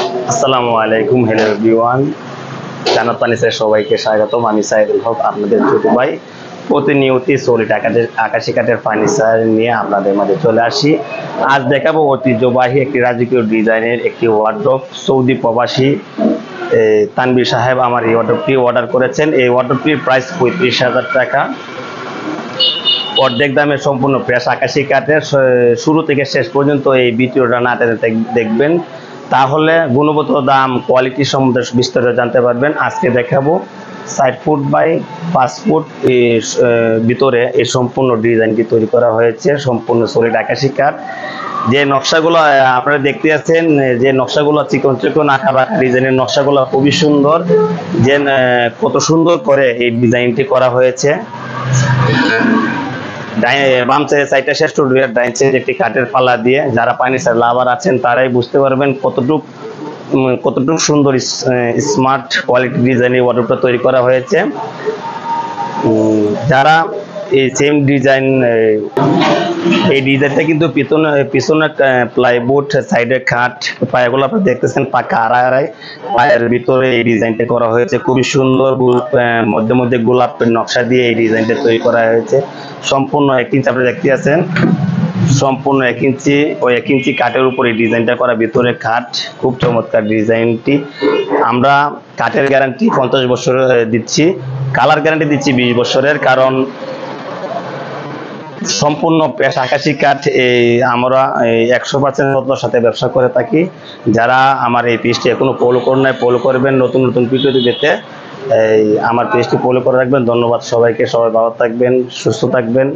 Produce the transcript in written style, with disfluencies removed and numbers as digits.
আসসালামু আলাইকুম, hello everyone. জান্নাত ফার্নিচারে সবাইকে স্বাগতম। আমি সাইদুল হক, আপনাদের ছোট ভাই। প্রতিনিয়তই সলিড আকাশি কাঠের ফার্নিচার নিয়ে আপনাদের মাঝে চলে আসি। আজ দেখাবো ঐতিহ্যবাহী একটি রাজকীয় ডিজাইনের একটি ওয়ার্ডরোব। সৌদি প্রবাসী তানভীর সাহেব আমার এই ওয়ার্ডরোবটি অর্ডার করেছেন। এই ওয়ার্ডরোবটির প্রাইস 35,000 টাকা। অর্ধেক দামে সম্পূর্ণ ফ্রেশ আকাশি কাঠের। শুরু থেকে শেষ পর্যন্ত এই ভিডিওটা না টেনে দেখবেন, তাহলে গুণগত দাম কোয়ালিটি সম্বন্ধে বিস্তারিত জানতে পারবেন। আজকে দেখাবো 60 ফুট বাই 5 ফুট ভিতরে এই সম্পূর্ণ ডিজাইনটি তৈরি করা হয়েছে, সম্পূর্ণ সলিড আকাশি কাঠ। যে নকশাগুলো আপনারা দেখতে পাচ্ছেন, যে নকশাগুলো চিকন চিকন আঁকা বাঁকা ডিজাইনের নকশাগুলো খুবই সুন্দর। যে কত সুন্দর করে এই ডিজাইনটি করা হয়েছে। বাম সাইডটা শেষ টু ডাইন সাইড একটি কাঠের পাল্লা দিয়ে, যারা ফার্নিচার লাভার আছেন তারাই বুঝতে পারবেন কতটুকু সুন্দর স্মার্ট কোয়ালিটি ডিজাইনের ওয়ার্ডরোবটা তৈরি করা হয়েছে। যারা এই সেম ডিজাইন, এই ডিজাইনটা কিন্তু পিছনে প্লাইবোর্ড, সাইডে খাট, পায়াগুলো আপনি দেখতেছেন পাকা আড়াই পায়ের ভিতরে এই ডিজাইনটা করা হয়েছে। খুবই সুন্দর মধ্যে মধ্যে গোলাপের নকশা দিয়ে এই ডিজাইনটা তৈরি করা হয়েছে। সম্পূর্ণ 1 ইঞ্চি আপনি দেখতে আছেন, সম্পূর্ণ 1 ইঞ্চি, ওই 1 ইঞ্চি কাঠের উপর এই ডিজাইনটা করা, ভিতরে খাট। খুব চমৎকার ডিজাইনটি। আমরা কাঠের গ্যারান্টি 50 বছর দিচ্ছি, কালার গ্যারান্টি দিচ্ছি 20 বছরের। কারণ সম্পূর্ণ পেশ আকাশি কাঠ আমরা 100% যত্নের সাথে ব্যবসা করে থাকি। যারা আমার এই পেজটি এখনো ফলো করেন নাই, ফলো করবেন নতুন নতুন ভিডিও পেতে। আমার পেজটি ফলো করে রাখবেন। ধন্যবাদ সবাইকে, সবাই ভালো থাকবেন, সুস্থ থাকবেন।